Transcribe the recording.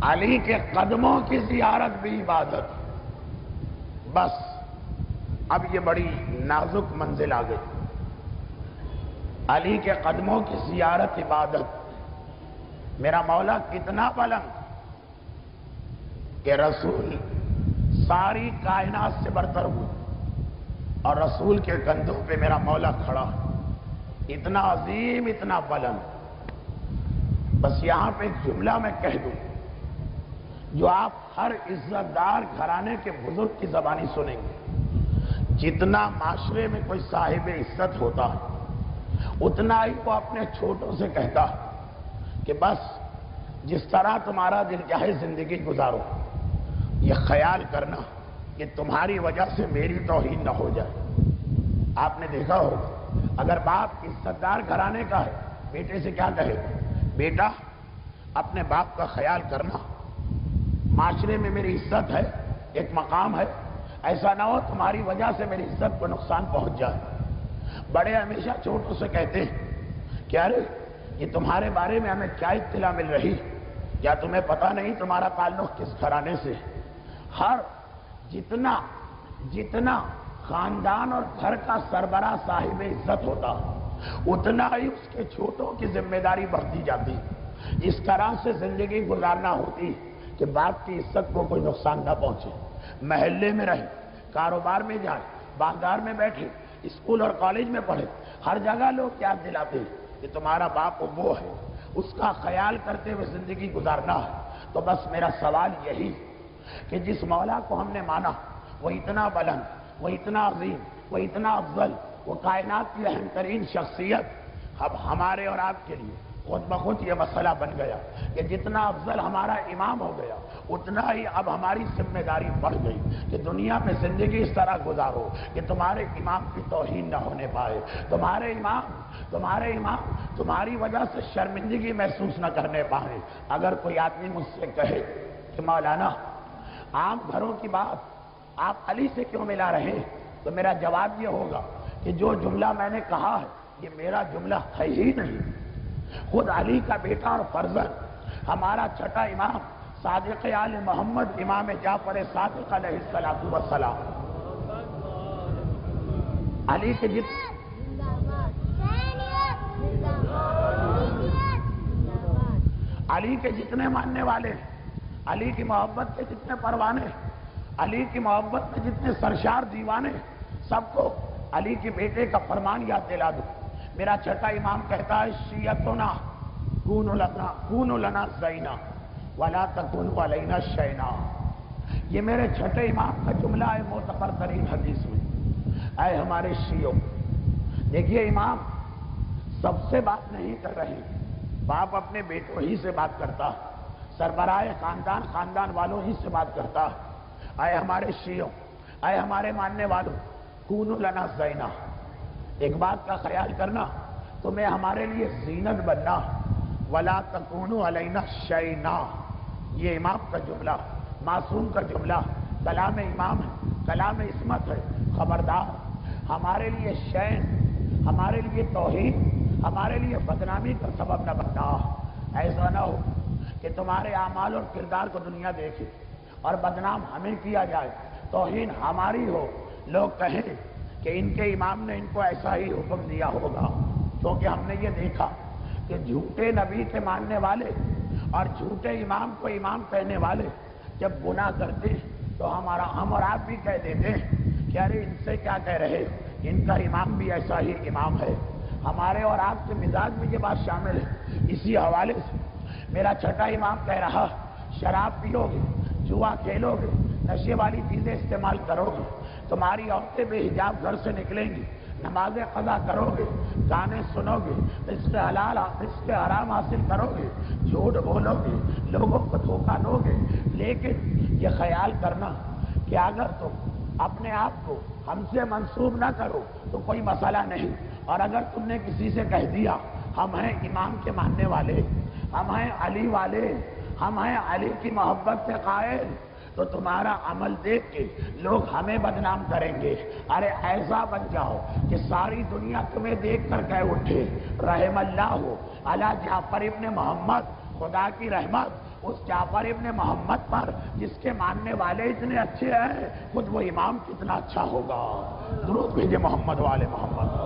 علی کے قدموں کی زیارت بھی عبادت. بس اب یہ بڑی نازک منزل آ گئی. علی کے قدموں کی زیارت عبادت. میرا مولا کتنا بلند کہ رسول ساری کائنات سے برتر ہو اور رسول کے کندھوں پہ میرا مولا کھڑا. اتنا عظیم، اتنا بلند. بس یہاں پہ ایک جملہ میں کہہ دوں جو آپ ہر عزت دار گھرانے کے بزرگ کی زبانی سنیں گے. جتنا معاشرے میں کوئی صاحب عزت ہوتا اتنا ہی وہ اپنے چھوٹوں سے کہتا کہ بس جس طرح تمہارا دل چاہے زندگی گزارو، یہ خیال کرنا کہ تمہاری وجہ سے میری توہین نہ ہو جائے. آپ نے دیکھا ہو اگر باپ عزت دار گھرانے کا ہے بیٹے سے کیا کہے؟ بیٹا اپنے باپ کا خیال کرنا، معاشرے میں میری عزت ہے، ایک مقام ہے، ایسا نہ ہو تمہاری وجہ سے میری عزت کو نقصان پہنچ جائے. بڑے ہمیشہ چھوٹوں سے کہتے ہیں کہ ارے یہ تمہارے بارے میں ہمیں کیا اطلاع مل رہی، کیا تمہیں پتہ نہیں تمہارا تعلق کس گھرانے سے؟ ہر جتنا خاندان اور گھر کا سربراہ صاحب عزت ہوتا اتنا ہی اس کے چھوٹوں کی ذمہ داری بڑھتی جاتی. اس طرح سے زندگی گزارنا ہوتی کہ باپ کی عزت کو کوئی نقصان نہ پہنچے. محلے میں رہے، کاروبار میں جائے، بازار میں بیٹھے، اسکول اور کالج میں پڑھے، ہر جگہ لوگ یاد دلاتے ہیں کہ تمہارا باپ وہ ہے، اس کا خیال کرتے ہوئے زندگی گزارنا ہے. تو بس میرا سوال یہی کہ جس مولا کو ہم نے مانا وہ اتنا بلند، وہ اتنا عظیم، وہ اتنا افضل، وہ کائنات کی اہم ترین شخصیت، اب ہمارے اور آپ کے لیے خود بخود یہ مسئلہ بن گیا کہ جتنا افضل ہمارا امام ہو گیا اتنا ہی اب ہماری ذمہ داری بڑھ گئی کہ دنیا میں زندگی اس طرح گزارو کہ تمہارے امام کی توہین نہ ہونے پائے، تمہارے امام تمہاری وجہ سے شرمندگی محسوس نہ کرنے پائے. اگر کوئی آدمی مجھ سے کہے کہ مولانا عام گھروں کی بات آپ علی سے کیوں ملا رہے ہیں، تو میرا جواب یہ ہوگا کہ جو جملہ میں نے کہا ہے یہ میرا جملہ ہے ہی نہیں. خود علی کا بیٹا اور فرزند ہمارا چھٹا امام صادق آل محمد امام جعفر صادق علیہ السلام علی کے علی کے جتنے ماننے والے، علی کی محبت کے جتنے پروانے، علی کی محبت میں جتنے سرشار دیوانے، سب کو علی کے بیٹے کا فرمان یاد دلا دو. میرا چھٹا امام کہتا ہے شیعتنا کونوا لنا زینا ولا تکونوا علینا شینا. یہ میرے چھٹے امام کا جملہ ہے معتبر ترین حدیث میں. اے ہمارے شیعوں، دیکھیے امام سب سے بات نہیں کر رہے، باپ اپنے بیٹوں ہی سے بات کرتا، سربراہ خاندان والوں ہی سے بات کرتا. اے ہمارے شیعوں، اے ہمارے ماننے والوں، کونوا لنا زینا، ایک بات کا خیال کرنا، تمہیں ہمارے لیے زینت بننا، ولا تکونوا علینا شینا. یہ امام کا جملہ، معصوم کا جملہ، کلام امام ہے، کلام عصمت ہے. خبردار ہمارے لیے شین، ہمارے لیے توہین، ہمارے لیے بدنامی کا سبب نہ بننا. ایسا نہ ہو کہ تمہارے اعمال اور کردار کو دنیا دیکھے اور بدنام ہمیں کیا جائے، توہین ہماری ہو، لوگ کہیں کہ ان کے امام نے ان کو ایسا ہی حکم دیا ہوگا. کیونکہ ہم نے یہ دیکھا کہ جھوٹے نبی کے ماننے والے اور جھوٹے امام کو امام کہنے والے جب گناہ کرتے تو ہم اور آپ بھی کہہ دیتے کہ ارے ان سے کیا کہہ رہے، ان کا امام بھی ایسا ہی امام ہے. ہمارے اور آپ کے مزاج میں یہ بات شامل ہے. اسی حوالے سے میرا چھٹا امام کہہ رہا شراب پیو گے، جوا کھیلو گے، نشے والی چیزیں استعمال کرو گے، تمہاری عورتیں بے حجاب گھر سے نکلیں گی، نمازیں قضا کرو گے، گانے سنو گے، رزق حلال رزق حرام حاصل کرو گے، جھوٹ بولو گے، لوگوں کو دھوکہ دو گے. لیکن یہ خیال کرنا کہ اگر تم اپنے آپ کو ہم سے منسوب نہ کرو تو کوئی مسئلہ نہیں، اور اگر تم نے کسی سے کہہ دیا ہم ہیں امام کے ماننے والے، ہم ہیں علی والے، ہم ہیں علی کی محبت سے قائل، تو تمہارا عمل دیکھ کے لوگ ہمیں بدنام کریں گے. ارے ایسا بن جاؤ کہ ساری دنیا تمہیں دیکھ کر کہہ اٹھے رحم اللہ علی جعفر ابن محمد، خدا کی رحمت اس جعفر ابن محمد پر جس کے ماننے والے اتنے اچھے ہیں، خود وہ امام کتنا اچھا ہوگا۔ درود بھیجے محمد والے محمد۔